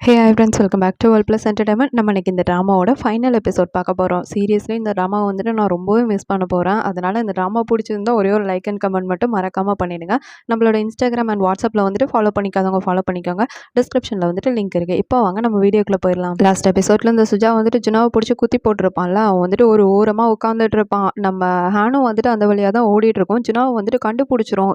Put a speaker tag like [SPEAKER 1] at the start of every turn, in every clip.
[SPEAKER 1] Hey hi friends, welcome back to world plus entertainment. நம்ம இன்னைக்கு இந்த ட்ராமாவோட ஃபைனல் எபிசோட் பார்க்க போகிறோம். சீரியஸ்லி இந்த ட்ராமா வந்துட்டு நான் ரொம்பவே மிஸ் பண்ண போகிறேன். அதனால் இந்த ட்ராமா பிடிச்சிருந்தா ஒரே ஒரு லைக் அண்ட் கமெண்ட் மட்டும் மறக்காமல் பண்ணிடுங்க. நம்மளோட இன்ஸ்டாகிராம் அண்ட் வாட்ஸ்அப்பில் வந்துட்டு ஃபாலோ பண்ணிக்காதவங்க ஃபாலோ பண்ணிக்கோங்க. டிஸ்கிரிப்ஷனில் வந்துட்டு லிங்க் இருக்குது. இப்போ வாங்க நம்ம வீடியோக்குள்ளே போயிடலாம். லாஸ்ட் எபிசோடில் இந்த சுஜா வந்துட்டு ஜுனாவை பிடிச்சி குத்தி போட்டிருப்பான்ல, அவன் வந்துட்டு ஒரு ஓரமாக உட்காந்துட்டு இருப்பான். நம்ம ஹானும் வந்துட்டு அந்த வழியாக தான் ஓடிட்டு இருக்கோம். ஜுனாவை வந்துட்டு கண்டுபிடிச்சிரும்.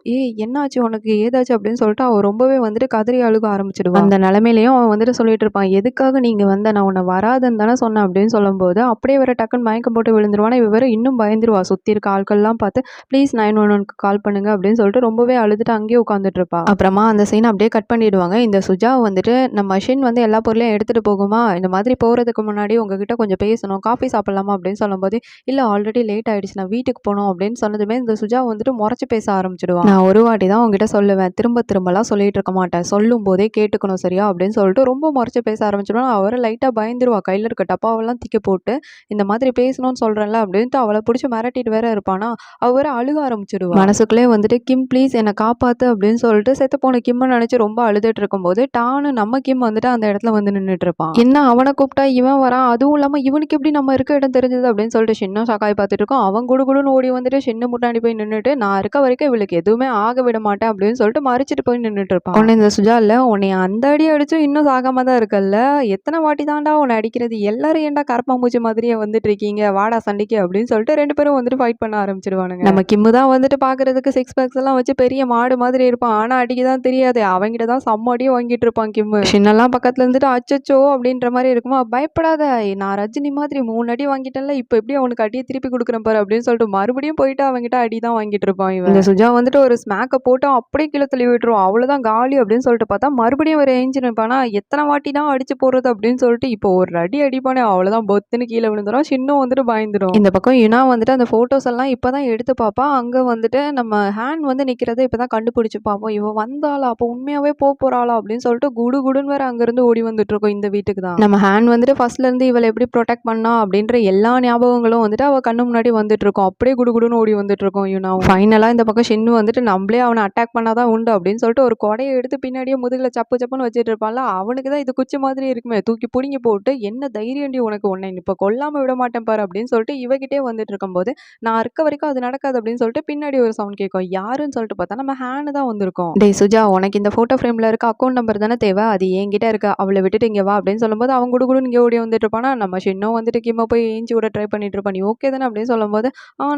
[SPEAKER 1] என்னாச்சு உனக்கு, ஏதாச்சு அப்படின்னு சொல்லிட்டு அவன் ரொம்பவே வந்துட்டு கதறி அழுக ஆரம்பிச்சிடுவான். அந்த நிலைமையிலையும் அவன் வந்துட்டு சொல்லிட்டு இருப்பான், எதுக்காக நீங்க வந்த, நான் உன்னை வராதுன்னு தானே சொன்னேன் அப்படின்னு சொல்லும்போது அப்படியே வேற டக்குன்னு மயக்கம் போட்டு விழுந்துருவானா. இவ வேற இன்னும் பயந்துருவா. சுத்தி இருக்க ஆட்கள்லாம் பார்த்து ப்ளீஸ் 911க்கு கால் பண்ணுங்க அப்படின்னு சொல்லிட்டு ரொம்பவே அழுதுட்டு அங்கேயே உட்காந்துட்டு இருப்பா. அப்புறமா அந்த சீன் அப்படியே கட் பண்ணிடுவாங்க. இந்த சுஜா வந்துட்டு நம்ம மஷின் வந்து எல்லா பொருளையும் எடுத்துட்டு போகுமா, இந்த மாதிரி போறதுக்கு முன்னாடி உங்ககிட்ட கொஞ்சம் பேசணும், காஃபி சாப்பிடலாமா அப்படின்னு சொல்லும்போது, இல்ல ஆல்ரெடி லேட் ஆயிடுச்சு, நான் வீட்டுக்கு போகணும் அப்படின்னு சொன்னதுமே இந்த சுஜா வந்துட்டு முறைச்சு பேச ஆரம்பிச்சிடுவான். நான் ஒரு வாட்டி தான் உங்ககிட்ட சொல்லுவேன், திரும்ப திரும்பலாம் சொல்லிட்டு இருக்க மாட்டேன், சொல்லும் போதே கேட்டுக்கணும் சரியா அப்படின்னு சொல்லிட்டு ரொம்ப முறைச்சு பேச ஆரம்பிச்சிடுவான். அவரை லைட்டாக பயந்துருவா. கையில் இருக்க டப்பாவெல்லாம் தூக்கி போட்டு இந்த மாதிரி பேசணும்னு சொல்கிறேன்ல அப்படின்ட்டு அவளை பிடிச்சி மிரட்டிட்டு வேற இருப்பானா. அவ வேற அழுக ஆரம்பிச்சிடுவா. மனசுக்குள்ளே வந்துட்டு கிம் ப்ளீஸ் என்னை காப்பாற்று அப்படின்னு சொல்லிட்டு செத்து போன கிம்மை நினச்சி ரொம்ப அழுதுட்டு இருக்கும்போது டானு நம்ம கிம் வந்துட்டு அந்த இடத்துல வந்து நின்றுட்டு இருப்பான். என்ன அவனை கூப்பிட்டா இவன் வரான், அதுவும் இல்லாமல் இவனுக்கு எப்படி நம்ம இருக்க இடம் தெரிஞ்சது அப்படின்னு சொல்லிட்டு ஷின்னும் ஷாக்காய் பார்த்துட்டு இருக்கோம். அவன் குடுகுடுன்னு ஓடி வந்துட்டு ஷின்னு முன்னாடி போய் நின்றுட்டு, நான் இருக்க வரைக்கும் இவளுக்கு எதுவுமே ஆக விட மாட்டேன் அப்படின்னு சொல்லிட்டு மறிச்சிட்டு போய் நின்றுட்டு இருப்பான். உன்னை இந்த சுஜா இல்லை, உன்னை அந்த அடி அடிச்சும் இன்னும் சாகாம தான் இருக்கல்ல, எத்தனை வாட்டி தாண்டா உன்னை அடிக்கிறது, எல்லாரும் ஏன்டா கரப்பாம்பூச்சி மாதிரியே வந்துட்டு இருக்கீங்க, வாடா சண்டைக்கு அப்படின்னு சொல்லிட்டு ரெண்டு பேரும் வந்துட்டு ஃபைட் பண்ண ஆரம்பிச்சிருவானுங்க. நம்ம கிம்மு தான் வந்துட்டு பாக்குறதுக்கு சிக்ஸ் பேக்ஸ் எல்லாம் வச்சு பெரிய மாடு மாதிரி இருப்பான். ஆனா அடிக்க தான் தெரியாது. அவங்கிட்ட தான் செம்ம அடியும் வாங்கிட்டு இருப்பான் கிம்மு. சின்னெல்லாம் பக்கத்துல இருந்துட்டு அச்சச்சோ அப்படின்ற மாதிரி இருக்குமா, பயப்படாத, நான் ரஜினி மாதிரி 3 அடி வாங்கிட்டேன்ல, இப்போ எப்படி அவனுக்கு அடியை திருப்பி கொடுக்குறேன் பாரு அப்படின்னு சொல்லிட்டு மறுபடியும் போயிட்டு அவங்கிட்ட அடி தான் வாங்கிட்டு இருப்பான் இவன். இந்த சுஜா வந்துட்டு ஒரு ஸ்மாக்கை போட்டு அப்படியே கீழே தள்ளி விட்டுருவான். அவ்வளவுதான் காலி அப்படின்னு சொல்லிட்டு பார்த்தா மறுபடியும் ஒரு ஏஞ்சி நிற்பானா. எத்தனை வாட்டி தான் அடிச்சு போடுறது அப்படின்னு சொல்லிட்டு இப்போ ஒரு அடி அடிப்பானே, அவ்வளவுதான் பொத்துன்னு கீழே விழுந்துடும். சின்னும் வந்துட்டு பயந்துடும். இந்த பக்கம் யுனா வந்துட்டு அந்த போட்டோஸ் எல்லாம் இப்பதான் எடுத்து பாப்பா. அங்க வந்துட்டு நம்ம ஹேண்ட் வந்து நிக்கிறத இப்பதான் கண்டுபிடிச்சு பார்ப்போம். இவ வந்தாளா, அப்போ உண்மையாவே போறாளா அப்படின்னு சொல்லிட்டு குடு குடுன்னு வேற அங்க இருந்து ஓடி வந்துட்டு இருக்கோம் இந்த வீட்டுக்கு தான். நம்ம ஹேண்ட் வந்துட்டு ஃபர்ஸ்ட்ல இருந்து இவளை எப்படி ப்ரொடெக்ட் பண்ணா அப்படின்ற எல்லா ஞாபகங்களும் வந்துட்டு அவ கண்ணு முன்னாடி வந்துட்டு இருக்கோம். அப்படியே குடு குடுன்னு ஓடி வந்துட்டு இருக்கோம் யுனா. ஃபைனலா இந்த பக்கம் ஷின்னு வந்துட்டு நம்மளே அவனை அட்டாக் பண்ணாதான் உண்டு அப்படின்னு சொல்லிட்டு ஒரு கொடையை எடுத்து பின்னாடியே முதுகுல சப்பு சப்புன்னு வச்சுட்டு இருப்பான்ல. அவனுக்கு தான் இது குச்சி மாதிரி இருக்குமே, தூக்கி புடுங்கி போட்டு என்ன தைரியண்டி உனக்கு, உன்னை இப்போ கொல்லாம விட மாட்டேன் பாரு அப்படின்னு சொல்லிட்டு இவகிட்டே வந்துட்டு இருக்கும்போது, நான் இருக்க வரைக்கும் அது நடக்காது அப்படின்னு சொல்லிட்டு பின்னாடி ஒரு சவுண்ட் கேட்கும். யாருன்னு சொல்லிட்டு பார்த்தா நம்ம ஹேனு தான் வந்திருக்கோம். டேய் சுஜா, உனக்கு இந்த போட்டோ ஃப்ரேம்ல இருக்க அக்கௌண்ட் நம்பர் தானே தேவை, அது என்கிட்ட இருக்க, அவளை விட்டுட்டு இங்கே வா அப்படின்னு சொல்லும்போது அவன் குடுகுடு இங்கே ஓடி வந்துட்டு இருப்பானா. நம்ம ஷின்னும் வந்துட்டு கிம்ம போய் ஏஞ்சி கூட ட்ரை பண்ணிட்டு இருப்பான். நீ ஓகே தானே அப்படின்னு சொல்லும்போது,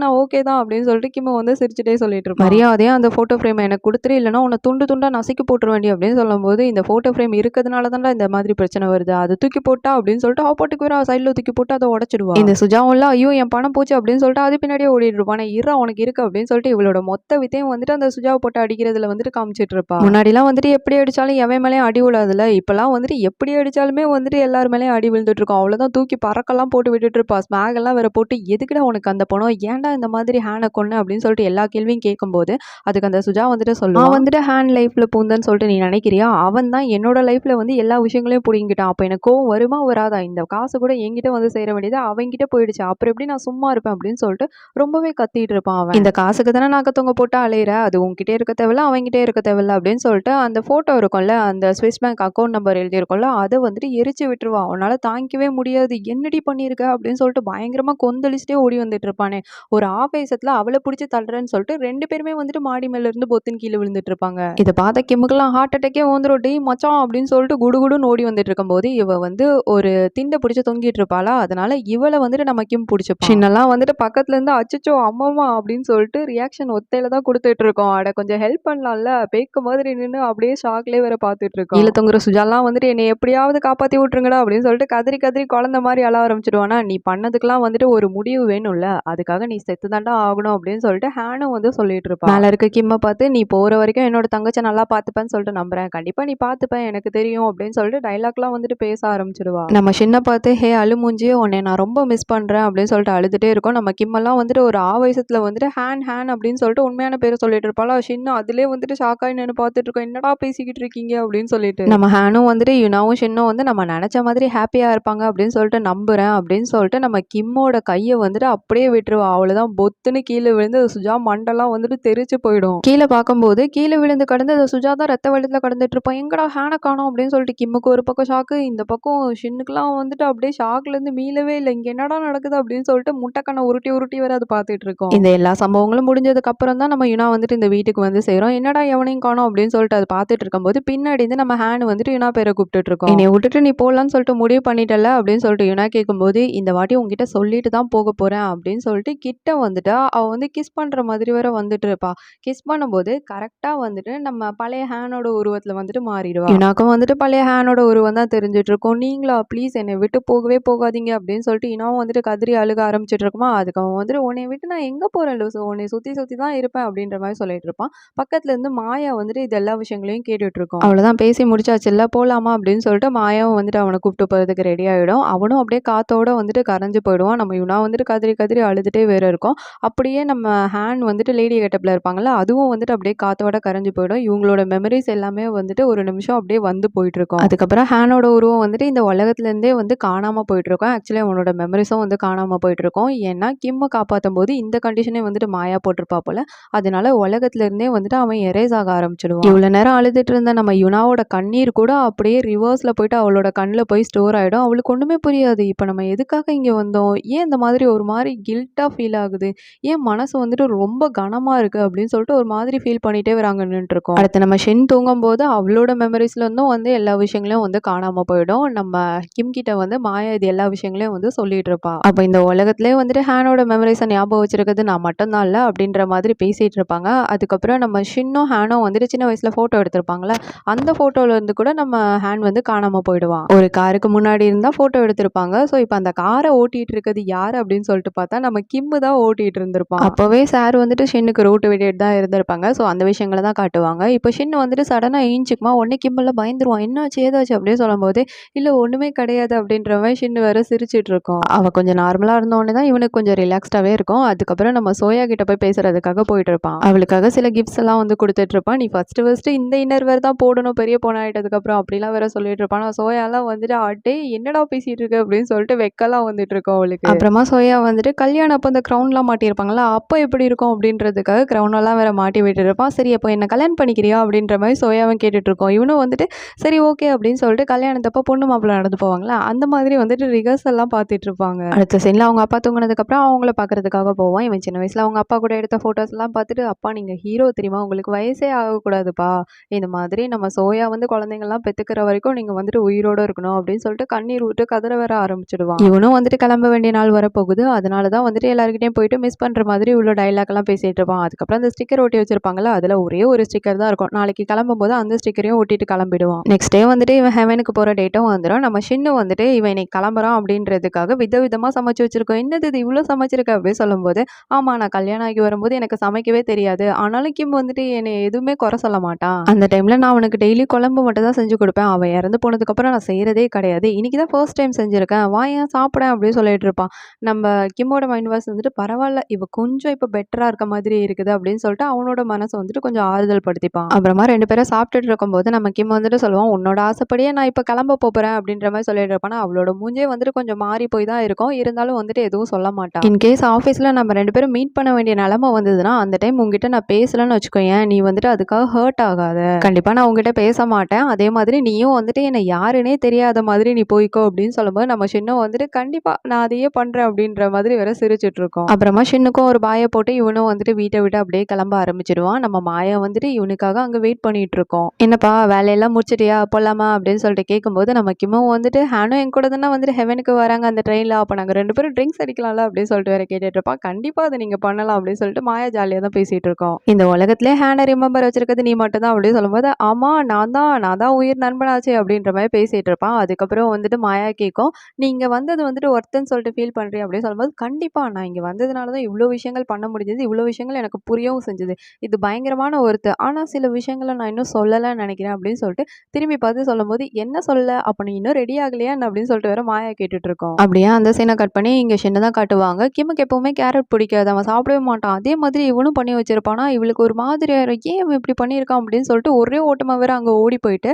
[SPEAKER 1] நான் ஓகே தான் அப்படின்னு சொல்லிட்டு கிம்ம வந்து சிரிச்சுட்டே சொல்லிட்டு இருப்பான். மரியாதையா அந்த போட்டோ ஃப்ரேம் எனக்கு கொடுத்துரு, இல்லைன்னா உன்னை துண்டு துண்டா நசுக்கி போட்டுற வேண்டி அப்படின்னு சொல்லும்போது, இந்த போட்டோ ஃப்ரேம் இருக்கிறதுனால தான்டா இந்த மாதிரி பிரச்சனை வருது, அது தூக்கி போட்டா அப்படின்னு சொல்லிட்டு அவ போட்டுக்கு வேற சைடில் தூக்கி போட்டு அதை உடச்சிடுவா. இந்த சுஜாவும்ல ஐயோ என் பணம் போச்சு அப்படின்னு சொல்லிட்டு அது பின்னாடியே ஓடிட்டு இருப்பான். இருறா உனக்கு இருக்கு அப்படின்னு சொல்லிட்டு இவளோட மொத்த வித்தையும் வந்துட்டு அந்த சுஜாவை போட்டு அடிக்கிறதுல வந்துட்டு காமிச்சிட்டு இருப்பா. முன்னாடிலாம் வந்துட்டு எப்படி அடிச்சாலும் எவன் மேலேயும் அடி விழாதுல, இப்பெல்லாம் வந்துட்டு எப்படி அடிச்சாலுமே வந்துட்டு எல்லார் மேலேயும் அடி விழுந்துட்டு இருக்கும். அவ்வளவுதான் தூக்கி பறக்கெல்லாம் போட்டு விட்டுட்டு இருப்பா. ஸ்மேக் எல்லாம் வேற போட்டு, எதுக்குடா உனக்கு அந்த பணம், ஏன்டா இந்த மாதிரி ஹேனை கொன்னு அப்படின்னு சொல்லிட்டு எல்லா கேள்வியும் கேட்கும்போது அதுக்கு அந்த சுஜா வந்துட்டு சொல்லுவான், வந்துட்டு ஹேண்ட் லைஃப்ல பூந்தன்னு சொல்லிட்டு நீ நினைக்கிறியா, அவன் தான் என்னோட லைஃப்ல வந்து எல்லா விஷயங்களையும் பிடிங்கிட்டான். அப்ப எனக்கு கோவம் வருமா வராதா, இந்த காசு கூட என்கிட்ட வந்து சேர வேண்டியது அவன்கிட்ட போயிடுச்சு, அப்புறம் எப்படி நான் சும்மா இருப்பேன் அப்படின்னு சொல்லிட்டு ரொம்பவே கத்திட்டு இருப்பான் அவன். இந்த காசுக்கு தானே நாக்கத்தவங்க போட்டு அலையிற, அது உங்ககிட்ட இருக்க தேவையில்ல அவன்கிட்ட இருக்க தேவையில்ல அப்படின்னு சொல்லிட்டு அந்த போட்டோ இருக்கும்ல, அந்த ஸ்விஸ் பேங்க் அக்கௌண்ட் நம்பர் எழுதியிருக்கும்ல, அதை வந்துட்டு எரிச்சு விட்டுருவா. அவனால தாங்கிக்கவே முடியாது. என்னடி பண்ணியிருக்க அப்படின்னு சொல்லிட்டு பயங்கரமா கொந்தளிச்சுட்டே ஓடி வந்துட்டு இருப்பானே. ஒரு ஆவேசத்துல அவளை பிடிச்சி தள்ளுறேன்னு சொல்லிட்டு ரெண்டு பேருமே வந்துட்டு மாடி மேல இருந்து பொத்தின் கீழே விழுந்துட்டு இருப்பாங்க. இதை பார்த்த கிம்முக்கெல்லாம் ஹார்ட் அட்டாக்கே வந்துடும். டே மச்சான் அப்படின்னு சொல்லிட்டு குடுகுடுன்னு ஓடி வந்துட்டு இருக்கும்போது இவ வந்து ஒரு திண்டை பிடிச்சி தொங்கிட்டு இருப்பாளா, அதனால இவளை வந்துட்டு நம்ம கிம் பிடிச்சப்பா. சின்னெல்லாம் வந்துட்டு பக்கத்துல இருந்து அச்சச்சோ அம்மாமா அப்படின்னு சொல்லிட்டு ரியாக்ஷன் ஒத்தையில தான் கொடுத்துட்டு இருக்கோம். அட கொஞ்சம் ஹெல்ப் பண்ணலாம்ல, பேக்கு மாதிரி நின்று அப்படியே ஷாக்லேயே வேற பார்த்துட்டு இருக்கோம். கீழே தொங்குற சுஜாலாம் வந்துட்டு என்னை எப்படியாவது காப்பாத்தி விட்டுருங்கடா அப்படின்னு சொல்லிட்டு கதறி கதறி குழந்தை மாதிரி அழ ஆரம்பிச்சிடுவானா. நீ பண்ணதுக்கெல்லாம் வந்துட்டு ஒரு முடிவு வேணும்ல, அதுக்காக நீ செத்து தாண்டா ஆகணும் அப்படின்னு சொல்லிட்டு ஹேனும் வந்து சொல்லிட்டு இருப்பா. மேல இருக்க கிம்ம பார்த்து, நீ போற வரைக்கும் என்னோட தங்கச்சி நல்லா பார்த்துப்பேன்னு சொல்லிட்டு நம்புறேன், கண்டிப்பா நீ பார்த்துப்பேன் எனக்கு தெரியும் அப்படின்னு சொல்லிட்டு டைலாக்லாம் வந்துட்டு பேச ஆரம்பிச்சிடுவா. நம்ம சின்ன பார்த்து, ஹே அழுமூஞ்சியே உன்னை நான் ரொம்ப மிஸ் பண்றேன் அப்படின்னு சொல்லிட்டு அழுதுட்டே இருக்கும். நம்ம கிம்மெல்லாம் வந்துட்டு ஒரு ஆவேசத்துல வந்துட்டு ஹேன் அப்படின்னு சொல்லிட்டு உண்மையான பேரை சொல்லிட்டு இருப்பாளா. சின்ன அதுலேயே வந்துட்டு ஷாக்காய் நின்று பார்த்துட்டு இருக்கோம், என்னடா பேசிக்கிட்டு இருக்கீங்க அப்படின்னு சொல்லிட்டு. நம்ம ஹேனும் வந்துட்டு யுனாவும் சின்னும் வந்து நம்ம நினைச்ச மாதிரி ஹாப்பியா இருப்பாங்க அப்படின்னு சொல்லிட்டு நம்புறேன் அப்படின்னு சொல்லிட்டு நம்ம கிம்மோட கையை வந்துட்டு அப்படியே விட்டுருவா. அவ்வளவுதான் பொத்துன்னு கீழே விழுந்து சுஜா மண்டெல்லாம் வந்துட்டு தெரிச்சு போயிடும். கீழே பார்க்கும்போது கீழே விழுந்து கடந்து சுஜா தான் ரத்த வெள்ளத்துல கடந்துட்டு இருப்பான். எங்கடா ஹேனை காணோம் அப்படின்னு சொல்லிட்டு கிம்முக்கு ஒரு பக்கம் ஷாக்கு, இந்த பக்கம் ஷின்னுக்குலாம் வந்துட்டு அப்படியே ஷாக்லேருந்து மீளவே இல்ல. இங்க என்னடா நடக்குது அப்படின்னு சொல்லிட்டு முட்டைக்கண்ண உருட்டி உருட்டி வேற அது பார்த்துட்டு இருக்கோம். இந்த எல்லா சம்பவங்களும் முடிஞ்சதுக்கு அப்புறம் தான் நம்ம யுனா வந்துட்டு இந்த வீட்டுக்கு வந்து சேரும். என்னடா எவனையும் காணோம் அப்படின்னு சொல்லிட்டு அது பார்த்துட்டு இருக்கும்போது பின்னாடி இருந்து நம்ம ஹேன் வந்துட்டு யுனா பேரை கூப்பிட்டுட்டு இருக்கோம். என்னை விட்டுட்டு நீ போகலான்னு சொல்லிட்டு முடிவு பண்ணிட்டல அப்படின்னு சொல்லிட்டு யுனா கேட்கும்போது, இந்த வாட்டி உங்ககிட்ட சொல்லிட்டு தான் போக போறேன் அப்படின்னு சொல்லிட்டு கிட்ட வந்துட்டா அவ வந்து கிஸ் பண்ற மாதிரி வேற வந்துட்டு இருப்பா. கிஸ் பண்ணும்போது கரெக்டா வந்துட்டு நம்ம பழைய ஹேனோட உருவத்துல வந்துட்டு மாறிடுவா. யுனாக்கும் வந்துட்டு பழைய ஹேனோட உருவம் தான் தெரிஞ்சுட்டு இருக்கும். நீங்களா ப்ளீஸ் என்னை விட்டு போகவே போகாதீங்க அப்படின்னு சொல்லிட்டு இனாவும் வந்துட்டு கதறி அழுக ஆரம்பிச்சிட்டு இருக்குமா. அதுக்கு அவன் வந்துட்டு உன்னை விட்டு நான் எங்க போறேன் லூசு, உன்னை சுத்தி சுத்தி தான் இருப்பேன் அப்படின்ற மாதிரி சொல்லிட்டு இருப்பான். பக்கத்துல இருந்து மாயா வந்துட்டு இது எல்லா விஷயங்களையும் கேட்டுட்டு இருக்கோம். அவ்வளவுதான் பேசி முடிச்சாச்சுல்ல போலாமா அப்படின்னு சொல்லிட்டு மாயாவும் வந்துட்டு அவனை கூப்பிட்டு போறதுக்கு ரெடி ஆயிடும். அவனும் அப்படியே காத்தோட வந்துட்டு கரைஞ்சு போயிடுவான். நம்ம யுனா வந்துட்டு கதறி கதறி அழுதுட்டே வேற இருக்கும். அப்படியே நம்ம ஹேன் வந்துட்டு லேடி கெட்டப்ல இருப்பாங்கல்ல, அதுவும் வந்துட்டு அப்படியே காத்தோட கரைஞ்சு போயிடும். இவங்களோட மெமரிஸ் எல்லாமே வந்துட்டு ஒரு நிமிஷம் அப்படியே வந்து போயிட்டு இருக்கும். அதுக்கப்புறம் ஹேனோட உருவம் வந்துட்டு இந்த உலகத்துல இருந்தே வந்து காணாம போயிட்டு இருக்கும். ஆக்சுவலி அவனோட மெமரிஸும் வந்து காணாம போயிட்டு இருக்கும். ஏன்னா கிம்ம காப்பாத்தும் போது இந்த கண்டிஷனே வந்துட்டு மாயா போட்டிருப்பா போல. அதனால உலகத்துல இருந்தே வந்துட்டு அவன் எரேஸ் ஆக ஆரம்பிச்சிடுவான். இவ்வளவு நேரம் அழுதுட்டு இருந்த நம்ம யுனாவோட கண்ணீர் கூட அப்படியே ரிவர்ஸ்ல போயிட்டு அவளோட கண்ணில் போய் ஸ்டோர் ஆயிடும். அவளுக்கு ஒண்ணுமே புரியாது. இப்ப நம்ம எதுக்காக இங்க வந்தோம், ஏன் இந்த மாதிரி ஒரு மாதிரி கில்ட்டா ஃபீல் ஆகுது, ஏன் மனசு வந்துட்டு ரொம்ப கனமா இருக்கு அப்படின்னு சொல்லிட்டு ஒரு மாதிரி ஃபீல் பண்ணிட்டே வராங்க நின்றுட்டு இருக்கோம். அடுத்து நம்ம ஷென் தூங்கும் போது அவளோட மெமரிஸ்ல இருந்தும் வந்து எல்லா விஷயங்களையும் வந்து காணாம போயிடும். நம்ம கிம் கிட்ட வந்து மாயா இது எல்லா விஷயங்களையும் வந்து சொல்லிட்டு இருப்பா. அப்ப இந்த உலகத்திலே வந்துட்டு ஹேனோட மெமரிஸை ஞாபகம் வச்சிருக்கிறது நான் மட்டும்தான் இல்ல அப்படின்ற மாதிரி பேசிட்டு இருப்பாங்க. அதுக்கப்புறம் நம்ம ஷின்னும் ஹேனும் வந்துட்டு சின்ன வயசுல போட்டோ எடுத்திருப்பாங்களா, அந்த போட்டோல இருந்து கூட நம்ம ஹேன் வந்து காணாம போயிடுவான். ஒரு காருக்கு முன்னாடி இருந்தா போட்டோ எடுத்திருப்பாங்க. ஸோ இப்போ அந்த காரை ஓட்டிட்டு இருக்கிறது யாரு அப்படின்னு சொல்லிட்டு பார்த்தா நம்ம கிம்மு தான் ஓட்டிட்டு இருந்திருப்பான். அப்பவே சார் வந்துட்டு ஷின்னுக்கு ரூட் விட்டுட்டு தான் இருந்திருப்பாங்க. ஸோ அந்த விஷயங்களை தான் காட்டுவாங்க. இப்போ ஷின் வந்துட்டு சடனா ஏஞ்சிக்குமா, உடனே கிம்மெல்லாம் பயந்துருவான். என்னாச்சு ஏதாச்சு அப்படின்னு சொல்லும்போது இல்ல ஒண்ணுமே கிடையாது அப்படின்ற மாதிரி ஷின் வேற சிரிச்சிட்டு இருக்கும். அவ கொஞ்சம் நார்மலா இருந்தோடனே தான் இவனுக்கு கொஞ்சம் ரிலாக்ஸ்டாவே இருக்கும். அதுக்கப்புறம் நம்ம சோயா கிட்ட போய் பேசுறதுக்காக போயிட்டு இருப்பான். அவளுக்காக சில கிஃப்ட்ஸ் எல்லாம் வந்து கொடுத்துட்டு இருப்பான். நீ ஃபர்ஸ்ட் இந்த இன்னர் வேர் தான் போடணும் பெரிய பொண்ணு ஆயிட்டதுக்கு அப்புறம் அப்படிலாம் வேற சொல்லிட்டு இருப்பான். சோயாலாம் வந்துட்டு ஆட்டே என்னடா பேசிட்டு இருக்கு அப்படின்னு சொல்லிட்டு வெக்கலாம் வந்துட்டு இருக்கோம் அவளுக்கு. அப்புறமா சோயா வந்துட்டு கல்யாணம் அப்போ இந்த கிரவுன்லாம் மாட்டியிருப்பாங்களா, அப்போ எப்படி இருக்கும் அப்படின்றதுக்காக கிரவுன் எல்லாம் வேற மாட்டி விட்டு இருப்பான். சரி அப்போ என்ன கல்யாணம் பண்ணிக்கிறியா அப்படின்ற மாதிரி சோயாவும் கேட்டுட்டு இருக்கோம். இவனும் வந்துட்டு சரி ஓகே அப்படின்னு சொல்லிட்டு கல்யாணத்தப்போ பொண்ணு மாப்பிள்ளை நடந்து போவாங்களா, அந்த மாதிரி வந்துட்டு ரிஹர்சல்லாம் பார்த்துட்டு இருப்பாங்க. அடுத்த சீன்ல அவங்க அப்பா தூங்கினதுக்கப்புறம் அவங்கள பார்க்கறதுக்காக போவான். இவன் சின்ன வயசுல அவங்க அப்பா கூட எடுத்த ஃபோட்டோஸ் எல்லாம் பார்த்துட்டு, அப்பா நீங்க ஹீரோ தெரியுமா, உங்களுக்கு வயசே ஆகக்கூடாதுப்பா, இந்த மாதிரி நம்ம சோயா வந்து குழந்தைங்கள்லாம் பெற்றுக்கிற வரைக்கும் நீங்க வந்துட்டு உயிரோட இருக்கணும் அப்படின்னு சொல்லிட்டு கண்ணீர் விட்டு கதற வர ஆரம்பிச்சிடுவான். இவனும் வந்துட்டு கிளம்ப வேண்டிய நாள் வரப்போகுது. அதனால தான் வந்துட்டு எல்லாருக்கிட்டையும் போயிட்டு மிஸ் பண்ற மாதிரி உள்ள டைலாக் எல்லாம் பேசிட்டு இருப்பான். அதுக்கப்புறம் அந்த ஸ்டிக்கர் ஒட்டி வச்சிருப்பாங்கல்ல, அதுல ஒரே ஒரு ஸ்டிக்கர் தான் இருக்கும். நாளைக்கு கிளம்பும் போது அந்த ஸ்டிக்கரையும் ஒட்டிட்டு கிளம்பிடுவான். நெக்ஸ்ட் டே வந்துட்டு இவன் ஹெவனுக்கு போற டேட்டும் வந்துடும். நம்ம ஷின்னு வந்துட்டு இவன் இன்னைக்கு கிளம்புறான் அப்படின்றதுக்காக விதவிதமா சமைச்சு வச்சிருக்கோம். என்னது இது இவ்வளோ சமைச்சிருக்க அப்படின்னு சொல்லும்போது, ஆமா நான் கல்யாணம் ஆகி வரும்போது எனக்கு சமைக்கவே தெரியாது. ஆனாலும் கிம் வந்துட்டு என்னை எதுவுமே குறை சொல்ல மாட்டான். அந்த டைம்ல நான் அவனுக்கு டெய்லி குழம்பு மட்டும் தான் செஞ்சு கொடுப்பேன். அவன் இறந்து போனதுக்கப்புறம் நான் செய்யறதே கிடையாது. இன்னைக்கு தான் ஃபர்ஸ்ட் டைம் செஞ்சிருக்கேன். வா ஏன் சாப்பிட அப்படின்னு சொல்லிட்டு இருப்பான். நம்ம கிம்மோட மைண்ட் வாய்ஸ் வந்துட்டு பரவாயில்ல இவ கொஞ்சம் இப்போ பெட்டரா இருக்க மாதிரி இருக்குது அப்படின்னு சொல்லிட்டு அவனோட மனசை வந்துட்டு கொஞ்சம் ஆறுதல் படுத்திப்பான். அப்புறமா 2 பேரும் சாப்பிட்டுட்டு இருக்கும்போது நம்ம கிம் வந்துட்டு சொல்லுவான், உன்னோட ஆசைப்படியே நான் இப்போ கிளம்ப போறேன் அப்படின்ற மாதிரி சொல்லிட்டு இருப்பானா, அவளோட மூஞ்சே வந்துட்டு கொஞ்சம் மாறி போய் தான் இருக்கும். இருந்தாலும் வந்துட்டு எதுவும் சொல்ல மாட்டான். இன்கேஸ் ஆஃபீஸ்ல நம்ம 2 பேரும் மீட் பண்ண வேண்டிய நிலைமை வந்ததுன்னா அந்த டைம் உங்ககிட்ட நான் பேசலன்னு வச்சுக்கோயேன், நீ வந்துட்டு அதுக்காக ஹர்ட் ஆகாத. கண்டிப்பா நான் உங்ககிட்ட பேச மாட்டேன். அதே மாதிரி நீயும் வந்துட்டு என்னை யாருன்னே தெரியாத மாதிரி நீ போய்க்கோ அப்படின்னு சொல்லும்போது நம்ம ஷின்னும் வந்துட்டு கண்டிப்பா நான் அதையே பண்றேன் அப்படின்ற மாதிரி வேற சிரிச்சிட்டு இருக்கோம். அப்புறமா ஷின்னுக்கும் ஒரு பாயை போட்டு இவனும் வந்துட்டு வீட்டை விட்டு அப்படியே கிளம்ப ஆரம்பிச்சிடுவான். நம்ம மாயா வந்துட்டு இவனுக்காக அங்க வெயிட் பண்ணிட்டு இருக்கோம். என்னப்பா வேலையெல்லாம் முடிச்சிட்டியா போலாமா அப்படின்னு சொல்லிட்டு கேட்கும்போது நம்ம கிம்மும் வந்துட்டு ஹேனும் என் கூட தானே வந்துட்டு ஹெவனுக்கு வராங்க அந்த ட்ரெயினில், அப்போ நாங்கள் 2 பேரும் ட்ரிங்க்ஸ் அடிக்கலாம்ல அப்படின்னு சொல்லிட்டு வேற கேட்டுட்டு இருப்பான். கண்டிப்பாக அதை நீங்கள் பண்ணலாம் அப்படின்னு சொல்லிட்டு மாயா ஜாலியாக தான் பேசிட்டு இருக்கோம். இந்த உலகத்திலே ஹேனை ரிமெம்பர் வச்சிருக்கிறது நீ மட்டும் தான் அப்படின்னு சொல்லும்போது, ஆமா நான் தான் உயிர் நண்பனாச்சு அப்படின்ற மாதிரி பேசிட்டு இருப்பான். அதுக்கப்புறம் வந்துட்டு மாயா கேட்கும், நீங்க வந்தது வந்துட்டு ஒர்த்துன்னு சொல்லிட்டு ஃபீல் பண்றீங்க அப்படின்னு சொல்லும்போது, கண்டிப்பா நான் இங்க வந்ததுனால தான் இவ்வளோ விஷயங்கள் பண்ண முடிஞ்சது, இவ்வளோ விஷயங்கள் எனக்கு புரியவும் செஞ்சது, இது பயங்கரமான ஒர்த்து. ஆனா சில விஷயங்களை நான் இன்னும் சொல்லலைன்னு நினைக்கிறேன் அப்படின்னு சொல்லிட்டு திரும்பி பார்த்து சொல்லும்போது, என்ன சொல்ல அப்ப நீ இன்னும் ரெடி ஆகலையா அப்படின்னு சொல்லிட்டு வேற மாயா கேட்டுட்டு இருக்கோம். அப்படியே அந்த சீனை கட் பண்ணி இங்க ஷின்னு தான் காட்டுவாங்க. கிம்முக்கு எப்பவுமே கேரட் பிடிக்காது, அவன் சாப்பிடவே மாட்டான். அதே மாதிரி இவனும் பண்ணி வச்சிருப்பானா, இவளுக்கு ஒரு மாதிரி ஏன் இவன் இப்படி பண்ணியிருக்கான் அப்படின்னு சொல்லிட்டு ஒரே ஓட்டமா வேற அங்க ஓடி போயிட்டு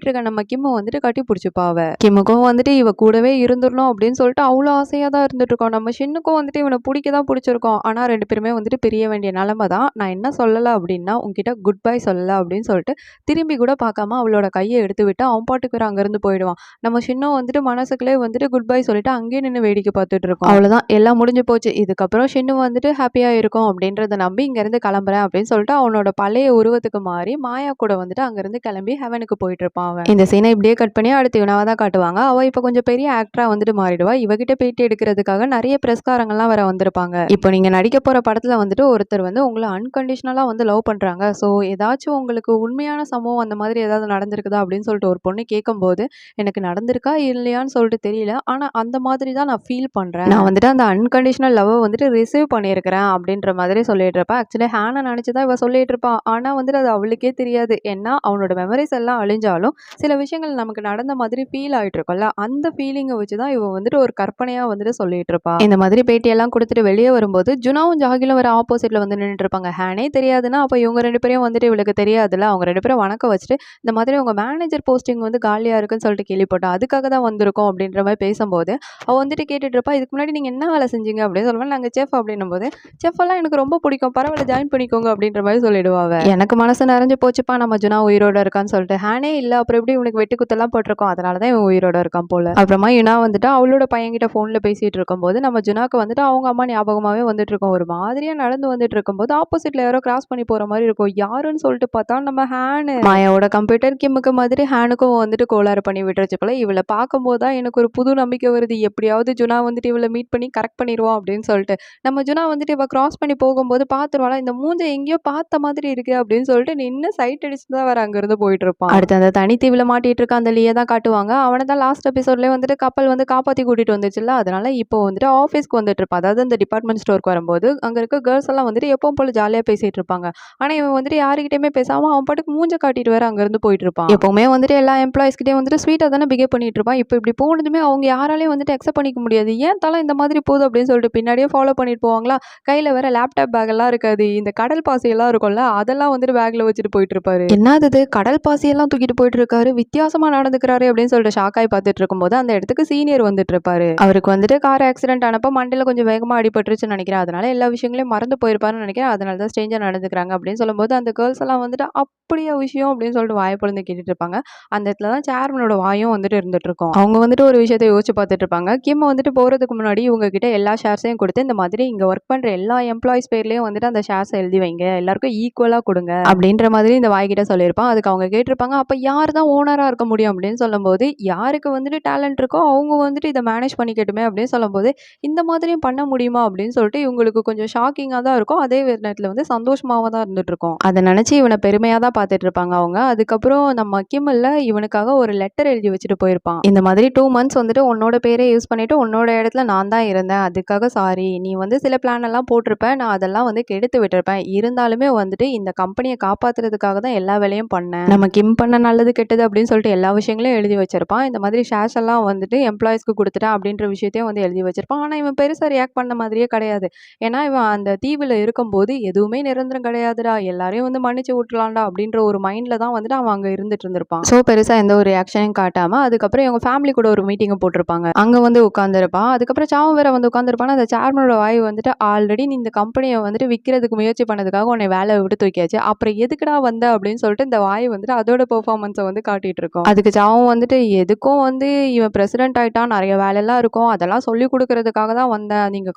[SPEAKER 1] இருக்க நம்ம கிம்மு வந்துட்டு கட்டி பிடிச்சிப்பா. அவ கிம்முக்கும் வந்துட்டு இவ கூடவே இருந்துடணும் அப்படின்னு சொல்லிட்டு அவ்வளோ ஆசையா தான் இருந்துட்டு இருக்கோம். நம்ம ஷின்னுக்கும் வந்துட்டு இவனை பிடிக்க தான் பிடிச்சிருக்கோம். ஆனா 2 பேருமே வந்துட்டு பிரிய வேண்டிய நிலைமை தான். நான் என்ன சொல்லலை அப்படின்னா உங்ககிட்ட குட் பை சொல்லல அப்படின்னு சொல்லிட்டு திரும்பி கூட பார்க்காம அவளோட கையை எடுத்து விட்டு அவன் பாட்டுக்கு வேற அங்கேருந்து போயிடுவான். நம்ம ஷின்னும் வந்துட்டு மனசுக்குள்ளே வந்துட்டு குட் பை சொல்லிட்டு அங்கேயே நின்று வேடிக்கை பார்த்துட்டு இருக்கோம். அவ்வளோதான், எல்லாம் முடிஞ்சு போச்சு. இதுக்கப்புறம் ஷின்னு வந்துட்டு ஹாப்பியா இருக்கும் அப்படின்றத நம்பி இங்கேருந்து கிளம்புறேன் அப்படின்னு சொல்லிட்டு அவனோட பழைய உருவத்துக்கு மாறி மாயா கூட வந்துட்டு அங்கேருந்து கிளம்பி ஹெவனுக்கு போயிட்டு இருப்பான் அவன். இந்த சீனை இப்படியே கட் பண்ணி அடுத்து இவனாவை தான் காட்டுவாங்க. அவள் இப்போ கொஞ்சம் பெரிய ஆக்டரா வந்துட்டு மாறிடுவா. இவகிட்ட பேட்டி எடுக்கிறதுக்காக நிறைய பிரஸ்காரங்கள்லாம் வேற வந்திருப்பாங்க. இப்போ நீங்க நடிக்க போற படத்துல வந்துட்டு ஒருத்தர் வந்து உங்களை அன்கண்டிஷனலா வந்து லவ் பண்றாங்க. ஸோ ஏதாச்சும் உங்களுக்கு உண்மையான சம்பவம் அந்த மாதிரி ஏதாவது நடந்திருக்குதா அப்படின்னு சொல்லிட்டு ஒரு பொண்ணு கேட்கும்போது எனக்கு நடந்திருக்கா இல்லையான்னு சொல்லிட்டு தெரியல. ஆனா அந்த மாதிரி தான் நான் ஃபீல் பண்றேன். நான் வந்துட்டு அந்த அன்கண்டிஷனல் லவ் வந்துட்டு ரிசீவ் பண்ணியிருக்கிறேன் அப்படின்ற மாதிரி சொல்லிட்டு இருப்பேன். ஆக்சுவலி ஹேனை நினைச்சுதான் இவ சொல்லிட்டு இருப்பான். ஆனா வந்துட்டு அது அவளுக்கே தெரியாது. ஏன்னா அவனோட மெமரிஸ் எல்லாம் அழிஞ்சாலும் சில விஷயங்கள் நமக்கு நடந்த மாதிரி ஃபீல் ஆயிட்டு இருக்கும்ல, அந்த ஃபீலிங்கை வச்சுதான் இவ வந்துட்டு ஒரு கற்பனையா வந்துட்டு சொல்லிட்டு இருப்பா. இந்த மாதிரி பேட்டியெல்லாம் கொடுத்துட்டு வெளியே வரும்போது ஜுனாவும் ஜாகிலும் வர ஆப்போசிட்ல வந்து நின்றுட்டு இருப்பாங்க. ஹேனே தெரியாதுன்னா அப்ப இவங்க 2 பேரையும் வந்துட்டு இவளுக்கு தெரியாதுல்ல. அவங்க 2 பேரும் வணக்கம் வச்சுட்டு இந்த மாதிரி உங்க மேனேஜர் போஸ்டிங் வந்து காலியா இருக்குன்னு சொல்லிட்டு கேள்விப்பட்டோம். அதுக்காக தான் வந்திருக்கோம் அப்படின்ற மாதிரி பேசும்போது அவ வந்துட்டு கேட்டுட்டு இருப்பா, இதுக்கு முன்னாடி நீங்க என்ன வேலை செஞ்சீங்க அப்படின்னு சொல்லுவேன். நாங்க செஃப் அப்படின்னும் போது செஃப் எல்லாம் எனக்கு ரொம்ப பிடிக்கும், பரவாயில்ல ஜாயின் பண்ணிக்கோங்க அப்படின்ற மாதிரி சொல்லிடுவாங்க. எனக்கு மனசு நிறைஞ்சு போச்சுப்பா நம்ம ஜுனா உயிரோட இருக்கான்னு சொல்லிட்டு. ஹேனே இல்ல அப்புறம் எப்படி இவனுக்கு வெட்டு குத்தெல்லாம் போட்டிருக்கோம், அதனாலதான் இவன் உயிரோட இருக்கான் போல. அப்புறமா யுனா வந்துட்டு அவளோட பையன்கிட்ட போன்ல பேசிட்டு இருக்கும்போது நம்ம ஜுனாக்கு வந்துட்டு அவங்க அம்மா ஞாபகமாவே வந்துட்டு இருக்கோம். ஒரு மாதிரியா நடந்து வந்துட்டு இருக்கும்போது ஆப்போசிட்ல யாரோ கிராஸ் பண்ணி போற மாதிரி இருக்கும். யாருன்னு சொல்லிட்டு பார்த்தா நம்ம ஹேனு. மாயாவோட கம்ப்யூட்டர் கிம்முக்கு மாதிரி ஹேனுக்கும் வந்துட்டு கோளாறு பண்ணி விட்டுருச்சு போல. இவளை பார்க்கும்போது தான் எனக்கு ஒரு புது நம்பிக்கை வருது. எப்படியாவது ஜுனா வந்துட்டு இவளை மீட் பண்ணி கரெக்ட் பண்ணிடுவோம் அப்படின்னு சொல்லிட்டு. நம்ம ஜுனா வந்துட்டு இவ கிராஸ் பண்ணி போகும்போது பார்த்துருவாளா, இந்த மூஞ்ச எங்கேயோ பார்த்த மாதிரி இருக்கு அப்படின்னு சொல்லிட்டு நின்று சைட் அடிச்சு தான் வேற அங்கிருந்து போயிட்டு இருப்பான். அடுத்து அந்த தனித்தீவுல மாட்டிட்டு இருக்க அந்த லியை தான் காட்டுவாங்க. அவனை தான் லாஸ்ட் எபிசோட்லயே வந்துட்டு கப்பல் வந்து காப்பாத்தி கூட்டிட்டு வந்துச்சுல்ல, அதனால இப்போ வந்துட்டு ஆஃபீஸ்க்கு வந்துட்டு இருப்பான். அதாவது இந்த டிபார்ட்மெண்ட் ஸ்டோருக்கு வரும்போது அங்க இருக்க கேர்ள்ஸ் எல்லாம் வந்துட்டு எப்பவும் போல ஜாலியா பேசிட்டு இருப்பாங்க. ஆனா இவன் வந்துட்டு யாருக்கிட்டயுமே பேசாம அவன் பாட்டுக்கு மூஞ்ச காட்டிட்டு வேற அங்க இருந்து போயிட்டு இருப்பான். எப்பவுமே வந்துட்டு எல்லா எம்ப்ளாயிஸ் கிட்டயும் வந்துட்டு ஸ்வீட்டா தானே பிஹேவ் பண்ணிட்டு இருப்பான். இப்போ இப்படி போனதுமே அவங்க யாராலையும் வந்துட்டு அக்செப்ட் பண்ணிக்க முடியாது. ஏன் தலை இந்த மாதிரி போகுது அப்படின்னு சொல்லிட்டு பின்னாடியே ஃபாலோ பண்ணிட்டு போவாங்களா. கையில வேற லேப்டாப் பேக் எல்லாம் இருக்காது. இந்த கடல் பாசி எல்லாம் இருக்கும்ல, அதெல்லாம் வந்துட்டு பேக்ல வச்சுட்டு போயிட்டு இருப்பாரு. என்னது கடல் பாசி எல்லாம் தூக்கிட்டு போயிட்டு இருக்காரு, வித்தியாசமா நடந்துக்கிறாரு அப்படின்னு சொல்லிட்டு ஷாக் ஆகி பார்த்துட்டு இருக்கும்போது அந்த இடத்துக்கு சீனியர் வந்துட்டு இருப்பாரு. அவருக்கு வந்துட்டு கார் ஆக்சிடென்ட் ஆனப்ப மண்டையில கொஞ்சம் வேகமா அடிபட்டுருச்சுன்னு நினைக்கிறேன். அதனால எல்லா விஷயங்களையும் மறந்து போயிருப்பாருன்னு நினைக்கிறேன். அதனால தான் ஸ்ட்ரேஞ்சா நடந்துக்கிறாங்க அப்படின்னு சொல்லும்போது அந்த கேர்ள்ஸ் எல்லாம் வந்துட்டு அப்படியே விஷயம் அப்படின்னு சொல்லிட்டு வாயை பொழுது கேட்டுட்டு இருப்பாங்க. அந்த இடத்துல தான் சேர்மனோட வாயும் வந்துட்டு இருந்துட்டு இருக்கும். அவங்க வந்துட்டு ஒரு விஷயத்தை யோசிச்சு பார்த்துட்டு இருப்பாங்க. கிம் வந்துட்டு போறதுக்கு முன்னாடி இவங்க கிட்ட எல்லா ஷேர்ஸையும் கொடுத்து இந்த மாதிரி இங்க ஒர்க் பண்ற எல்லா எம்ப்ளாயிஸ் பேர்லயும் வந்துட்டு அந்த ஷேர்ஸ் எழுதி வைங்க, எல்லாருக்கும் ஈக்குவலா கொடுங்க அப்படின்ற மாதிரி இந்த வாய்கிட்ட சொல்லியிருப்பான். அதுக்கு அவங்க கேட்டிருப்பாங்க, அப்ப யார் தான் ஓனரா இருக்க முடியும் அப்படின்னு சொல்லும்போது யாருக்கு வந்துட்டு டேலண்ட் இருக்கோ அவங்க வந்துட்டு இதை மேனேஜ் பண்ணிக்கட்டுமே அப்படின்னு சொல்லும்போது இந்த மாதிரியும் பண்ண முடியுமா அப்படின்னு சொல்லிட்டு இவங்களுக்கு கொஞ்சம் ஷாக்கிங்கா தான் இருக்கும். அதே நேரத்துல வந்து சந்தோஷமாவா தான் இருந்துட்டு இருக்கும். அதை நினைச்சு இவனை பெருமையா தான் பார்த்துட்டு இருப்பாங்க அவங்க. அதுக்கப்புறம் நம்ம கிம்மில் இவனுக்காக ஒரு லெட்டர் எழுதி வச்சுட்டு போயிருப்பான். இந்த மாதிரி 2 months வந்துட்டு உன்னோட பேரை யூஸ் பண்ணிட்டு உன்னோட இடத்துல நான் தான் இருந்தேன், அதுக்காக சாரி. நீ வந்து சில பிளான் எல்லாம் போட்டிருப்பேன், நான் அதெல்லாம் வந்து கெடுத்து விட்டுருப்பேன். இருந்தாலுமே வந்துட்டு இந்த கம்பெனியை காப்பாத்துறதுக்காக தான் எல்லா வேலையும் பண்ணேன். நம்ம கிம் பண்ண நல்லது கெட்டது அப்படின்னு சொல்லிட்டு எல்லா விஷயங்களையும் எழுதி வச்சிருப்பான். இந்த மாதிரி ஷேர்ஸ் எல்லாம் வந்துட்டு எம்ப்ளாயிஸ்க்கு கொடுத்துட்டேன் அப்படின்ற விஷயத்தையும் வந்து எழுதி வச்சிருப்பான். ஆனா இவன் பெருசா ரியாக்ட் பண்ண மாதிரியே கிடையாது. ஏன்னா இவன் அந்த தீவுல இருக்கும்போது எதுவுமே நிரந்தரம் கிடையாதுடா, எல்லாரையும் வந்து மன்னிச்சு விட்டுலாம்டா அப்படின்ற ஒரு மைண்ட்ல தான் வந்துட்டு அவன் அங்க இருந்துட்டு இருந்திருப்பான். ஸோ பெருசா எந்த ஒரு ரியாக்ஷனையும் காட்டாம அதுக்கப்புறம் இவங்க ஃபேமிலி கூட ஒரு மீட்டிங்கை போட்டிருப்பாங்க. அங்க வந்து உட்காந்துருப்பான். அதுக்கப்புறம் சாவும் வேற வந்து உட்காந்துருப்பான். அந்த சேர்மனோட வாய் வந்துட்டு ஆல்ரெடி நீ இந்த கம்பெனியை வந்துட்டு விற்கிறதுக்கு முயற்சி பண்ணதுக்காக உன்னை வேலையை விட்டு தூக்கியாச்சு, அப்புறம் எதுக்குடா வந்த அப்படின்னு சொல்லிட்டு இந்த வாய் வந்துட்டு அதோட பெர்ஃபார்மன்ஸை வந்து காட்டிட்டு இருக்கும். அதுக்கு சாவும் வந்துட்டு எதுக்கும் வந்து இவன் பிரசிடென்ட் ஆயிட்டான், நிறைய வேலையெல்லாம் இருக்கும், அதெல்லாம் சொல்லி கொடுக்கறதுக்காக தான் வந்தேன், நீங்க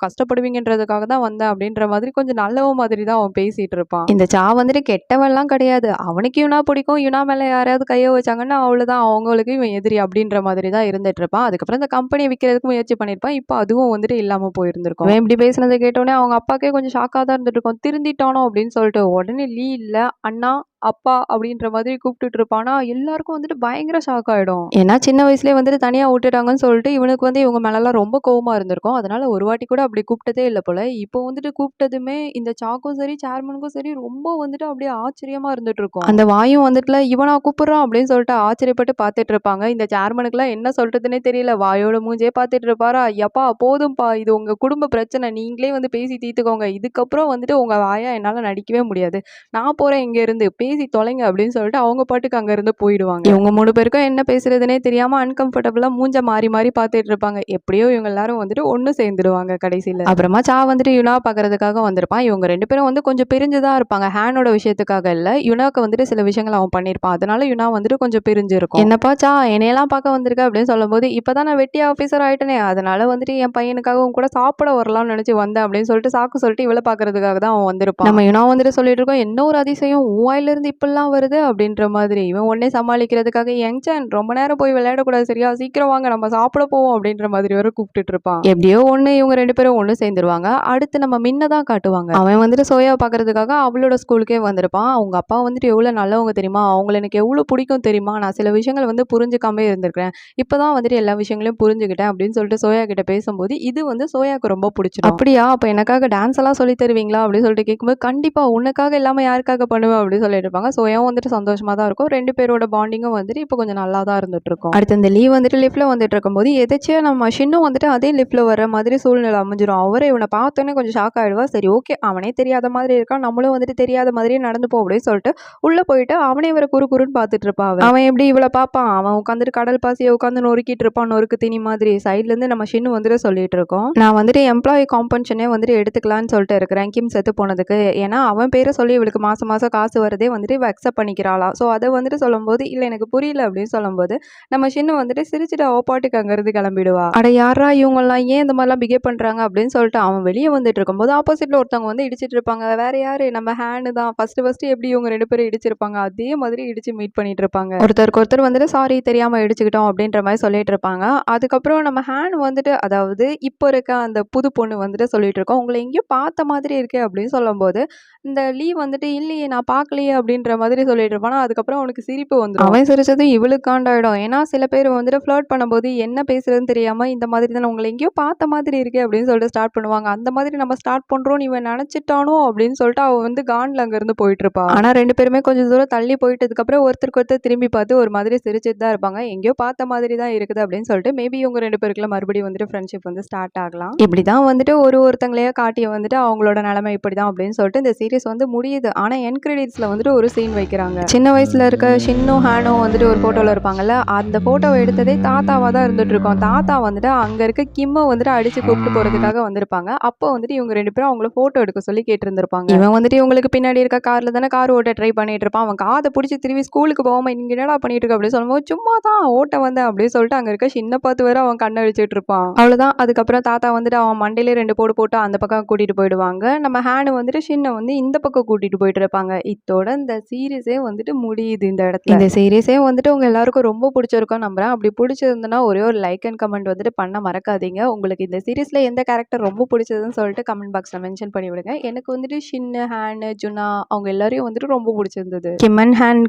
[SPEAKER 1] கஷ்டப்படுவீங்கன்றதுக்காக தான் வந்தேன் அப்படின்ற மாதிரி கொஞ்சம் நல்லவ மாதிரி தான் அவன் பேசிட்டு இருப்பான். இந்த சா வந்துட்டு கெட்டவெல்லாம் கிடையாது, அவனுக்கு யுனா பிடிக்கும், யுனா மேல யாராவது கையை வச்சாங்கன்னா அவ்வளவுதான், அவங்களுக்கு இவன் எதிரி அப்படின்ற மாதிரி தான் இருந்துட்டு இருப்பான். அதுக்கப்புறம் இந்த கம்பெனியை விற்கிறதுக்கு முயற்சி பண்ணியிருப்பான். இப்போ அதுவும் வந்துட்டு இல்லாம போயிருந்திருக்கும். இப்படி பேசினதை கேட்டோடனே அவங்க அப்பாக்கே கொஞ்சம் ஷாக்கா தான் இருந்துட்டு இருக்கும். திருந்திட்டானோ அப்படின்னு சொல்லிட்டு உடனே லீ இல்ல அண்ணா அப்பா அப்படின்ற மாதிரி கூப்பிட்டுட்டு இருப்பானா, எல்லாருக்கும் வந்துட்டு பயங்கர ஷாக் ஆயிடும். ஏன்னா சின்ன வயசுலயே வந்துட்டு தனியா விட்டுட்டாங்கன்னு சொல்லிட்டு இவனுக்கு வந்து இவங்க மேலெல்லாம் ரொம்ப கோவமா இருந்திருக்கும். அதனால ஒரு வாட்டி கூட அப்படி கூப்பிட்டதே இல்லை போல. இப்போ வந்துட்டு கூப்பிட்டதுமே இந்த சாக்கும் சரி சேர்மனுக்கும் சரி ரொம்ப வந்துட்டு அப்படியே ஆச்சரியமா இருந்துட்டு இருக்கும். அந்த வாயும் வந்துட்டுல இவனா கூப்பிடுறான் அப்படின்னு சொல்லிட்டு ஆச்சரியப்பட்டு பார்த்துட்டு இருப்பாங்க. இந்த சேர்மனுக்குலாம் என்ன சொல்றதுன்னே தெரியல. வாயோட மூஞ்சே பார்த்துட்டு இருப்பாரா, ஐயப்பா போதும்பா, இது உங்க குடும்ப பிரச்சனை, நீங்களே வந்து பேசி தீர்த்துக்கோங்க, இதுக்கப்புறம் வந்துட்டு உங்க வாயா என்னால நடிக்கவே முடியாது, நான் போறேன் இங்க இருந்து, பேசி தொலைங்க அப்படின்னு சொல்லிட்டு அவங்க பாட்டுக்கு அங்கேருந்து போயிடுவாங்க. இவங்க 3 பேருக்கும் என்ன பேசுறதுனே தெரியாமல் அன்கம்ஃபர்டபுளாக மூஞ்ச மாறி மாறி பார்த்துட்டு இருப்பாங்க. எப்படியோ இவங்க எல்லாரும் வந்துட்டு ஒன்று சேர்ந்துடுவாங்க கடைசியில். அப்புறமா சா வந்துட்டு யுனா பார்க்கறதுக்காக வந்திருப்பான். இவங்க 2 பேரும் வந்து கொஞ்சம் பிரிஞ்சு தான் இருப்பாங்க. ஹேனோட விஷயத்துக்காக இல்லை, யுனாக்கு வந்துட்டு சில விஷயங்கள் அவன் பண்ணியிருப்பான். அதனால யுனா வந்துட்டு கொஞ்சம் பிரிஞ்சு இருக்கும். என்னப்பா சா என்னையெல்லாம் பார்க்க வந்திருக்க அப்படின்னு சொல்லும்போது, இப்போதான் நான் வெட்டி ஆஃபீஸர் ஆயிட்டனே, அதனால வந்துட்டு என் பையனுக்காக உன் கூட சாப்பிட வரலாம்னு நினச்சி வந்தேன் அப்படின்னு சொல்லிட்டு சாக்கு சொல்லிட்டு இவளை பார்க்கறதுக்காக தான் அவன் வந்திருப்பான். நம்ம யுனா வந்துட்டு சொல்லிட்டு இருக்கோம், என்ன ஒரு அதிசயம் உன் வாயிலிருந்து இப்படிலாம் வருது அப்படின்ற மாதிரி. இவன் உடனே சமாளிக்கிறதுக்காக யங்சன் ரொம்ப நேரம் போய் விளையாடக்கூடாது சரியா, சீக்கிரம் வாங்க நம்ம சாப்பிட போவோம் அப்படின்ற மாதிரி வர கூப்பிட்டுட்டு இருப்பான். எப்படியோ ஒன்று இவங்க 2 பேரும் ஒன்று சேர்ந்துருவாங்க. அடுத்து நம்ம மின்ன தான் காட்டுவாங்க. அவன் வந்துட்டு சோயாவை பார்க்கறதுக்காக அவளோட ஸ்கூலுக்கே வந்திருப்பான். அவங்க அப்பா வந்துட்டு எவ்வளோ நல்லவங்க தெரியுமா, அவங்கள எனக்கு எவ்வளோ பிடிக்கும் தெரியுமா, நான் சில விஷயங்கள் வந்து புரிஞ்சுக்காமே இருந்திருக்கிறேன், இப்போதான் வந்துட்டு எல்லா விஷயங்களையும் புரிஞ்சுக்கிட்டேன் அப்படின்னு சொல்லிட்டு சோயா கிட்ட பேசும்போது இது வந்து சோயாவுக்கு ரொம்ப பிடிச்சிடும். அப்படியா, அப்போ எனக்காக டான்ஸ் எல்லாம் சொல்லி தருவீங்களா அப்படின்னு சொல்லிட்டு கேட்கும்போது, கண்டிப்பா உனக்காக இல்லாமல் யாருக்காக பண்ணுவேன் அப்படின்னு சொல்லிட்டு இருப்பாங்க. சோயாவும் வந்துட்டு சந்தோஷமா தான் இருக்கும். 2 பேரோட பாண்டிங்கும் வந்துட்டு இப்போ கொஞ்சம் நல்லா தான் இருந்துட்டு இருக்கும். அடுத்து இந்த லீவ் வந்துட்டு லிஃப்ட்ல வந்துட்டு இருக்கும்போது எதாச்சும் நம்ம ஷின்னும் வந்துட்டு அதே லிஃப்ட்ல வர மாதிரி சூழ்நிலை அமைஞ்சிரும். அவரை இவனை பார்த்தோன்னே கொஞ்சம் ஷாக் ஆகிடுவா. சரி ஓகே, அவனே தெரியாத மாதிரி இருக்கான், நம்மளும் வந்துட்டு தெரியாத மாதிரியே நடந்துப்போம் அப்படின்னு சொல்லிட்டு உள்ள போயிட்டு அவனே இவரை குறுன்னு பார்த்துட்டு இருப்பான். அவன் எப்படி இவளை பார்ப்பான், அவன் உட்காந்துட்டு கடல் பாசியை உட்காந்து நொறுக்கிட்டு இருப்பான், நொறுக்கு திணி மாதிரி. சைட்ல இருந்து நம்ம ஷின்னு வந்துட்டு சொல்லிட்டு இருக்கோம், நான் வந்துட்டு எம்ப்ளாயி காம்பன்ஷனே வந்துட்டு எடுத்துக்கலான்னு சொல்லிட்டு இருக்கிறேன் கிம் செத்து போனதுக்கு. ஏன்னா அவன் பேரை சொல்லி இவளுக்கு மாசம் மாசம் காசு வரதே வந்துட்டு இவ அக்செப்ட் பண்ணிக்கிறாளா. ஸோ அதை வந்துட்டு சொல்லும்போது இல்லை எனக்கு புரியல அப்படின்னு சொல்லும்போது நம்ம ஷின்னு வந்துட்டு சிரிச்சுட்டு அவ பாட்டுக்கு அங்கேருந்து கிளம்பிடுவா. அட யாரா இவங்கெல்லாம் ஏன் இந்த மாதிரிலாம் பிஹேவ் பண்ணுறாங்க அப்படின்னு சொல்லிட்டு அவன் வெளியே வந்துட்டு இருக்கும்போது ஆப்போசிட்ல ஒருத்தவங்க வந்து இடிச்சிட்டு இருப்பாங்க. வேற யாரு, நம்ம ஹேனு தான். ஃபர்ஸ்ட் எப்படி இவங்க 2 பேரும் இடிச்சிருப்பாங்க அதே மாதிரி இடிச்சு மீட் பண்ணிட்டு இருப்பாங்க. ஒருத்தருக்கு ஒருத்தர் வந்துட்டு சாரி தெரியாம இடிச்சுக்கிட்டோம் அப்படின்ற மாதிரி சொல்லிட்டு இருப்பாங்க. அதுக்கப்புறம் நம்ம ஹேன் வந்துட்டு அதாவது இப்போ இருக்க அந்த புது பொண்ணு வந்துட்டு சொல்லிட்டு இருக்கோம், உங்களை எங்கேயோ பார்த்த மாதிரி இருக்கு அப்படின்னு சொல்லும்போது இந்த லீவ் வந்துட்டு இல்லையே நான் பார்க்கலையே அப்படின்ற மாதிரி சொல்லிட்டு இருப்பானா. அதுக்கப்புறம் அவனுக்கு சிரிப்பு வந்துடும். அவன் சிரிச்சது இவளுக்கு காண்டாயிடும். ஏன்னா சில பேர் வந்துட்டு ஃப்ளர்ட் பண்ணும்போது என்ன பேசுறதுன்னு தெரியாம இந்த மாதிரி தான் உங்களை எங்கேயோ பார்த்த மாதிரி இருக்கு அப்படின்னு சொல்லிட்டு ஸ்டார்ட் பண்ணுவாங்க. அந்த மாதிரி நம்ம ஸ்டார்ட் பண்றோம் இவன் நினைச்சிட்டானோ அப்படின்னு சொல்லிட்டு அவன் வந்து கான்ல அங்க இருந்து போயிட்டு இருப்பா. ஆனா 2 பேருமே கொஞ்சம் தூரம் தள்ளி போயிட்டதுக்கு அப்புறம் ஒருத்தருக்கு ஒருத்தர் திரும்பி பார்த்து ஒரு மாதிரி சிரிச்சிட்டு தான் இருப்பாங்க. எங்கேயோ பார்த்த மாதிரி தான் இருக்குது அப்படின்னு சொல்லிட்டு மேபி இவங்க 2 பேருக்குள்ள மறுபடியும் வந்துட்டு ஃப்ரெண்ட்ஷிப் வந்து ஸ்டார்ட் ஆகலாம். இப்படிதான் வந்துட்டு ஒருத்தங்களையே காட்டிய வந்துட்டு அவங்களோட நிலைமை இப்படிதான் அப்படின்னு சொல்லிட்டு இந்த சீரிஸ் வந்து முடியுது. ஆனா என் கிரெடிட்ஸ்ல வந்துட்டு ஒரு சீன் வைக்கிறாங்க. சின்ன வயசுல இருக்க ஷின்னும் ஹேனும் வந்துட்டு ஒரு போட்டோல இருப்பாங்கல்ல, அந்த போட்டோவை எடுத்ததே தாத்தாவா தான் இருந்துட்டு இருக்கோம். தாத்தா வந்துட்டு அங்க இருக்க கிம்ம வந்துட்டு அடிச்சு கூப்பிட்டு போறதுக்காக வந்திருப்பாங்க. அப்போ வந்துட்டு இவங்க 2 பேரும் அவங்கள போட்டோ எடுக்க சொல்லி கேட்டிருந்திருப்பாங்க. இவன் வந்துட்டு இவங்களுக்கு பின்னாடி இருக்க கார்ல தானே கார் ஓட்ட ட்ரை பண்ணிட்டு இருப்பான். அவன் காதை பிடிச்சி திரும்பி ஸ்கூலுக்கு போகாம இங்க என்னடா பண்ணிட்டு இருக்க அப்படின்னு சொல்லும்போது சும்மா தான் ஓட்ட வந்தேன் அப்படின்னு சொல்லிட்டு அங்க இருக்க சின்ன பார்த்து வேற அவன் கண்ணை அடிச்சிட்டு இருப்பான். அவ்வளவுதான். அதுக்கப்புறம் தாத்தா வந்துட்டு அவன் மண்டையிலே 2 போடு போட்டு அந்த பக்கம் கூட்டிட்டு போயிடுவாங்க. நம்ம ஹேனு வந்துட்டு ஷின்னை வந்து இந்த பக்கம் கூட்டிட்டு போயிட்டு இருப்பாங்க. இதோட இந்த சீரீஸே வந்துட்டு முடியுது இந்த இடத்துல. இந்த சீரீஸே வந்துட்டு உங்க எல்லாருக்கும் ரொம்ப பிடிச்சிருக்கும் நம்புறேன். அப்படி பிடிச்சிருந்தனா ஒரே ஒரு லைக் அண்ட் கமெண்ட் வந்துட்டு பண்ண மறக்காதீங்க. உங்களுக்கு இந்த சீரீஸ்ல எந்த கேரக்டர் ரொம்ப பிடிச்சதுன்னு சொல்லிட்டு கமெண்ட் பாக்ஸ்ல மென்ஷன் பண்ணி விடுங்க. எனக்கு வந்துட்டு ஷின்னு, ஹேனு, ஜுனா அவங்க எல்லாரையும் வந்துட்டு ரொம்ப பிடிச்சிருந்தது. கிம் அண்ட் ஹேன்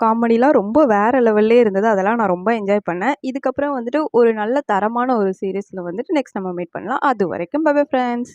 [SPEAKER 1] காமெடிலாம் ரொம்ப வேற லெவல்லே இருந்தது. அதெல்லாம் நான் ரொம்ப என்ஜாய் பண்ணேன். இதுக்கப்புறம் வந்துட்டு ஒரு நல்ல தரமான ஒரு சீரீஸ்ல வந்துட்டு நெக்ஸ்ட் நம்ம மீட் பண்ணலாம். அது வரைக்கும் பை பை ஃப்ரெண்ட்ஸ்.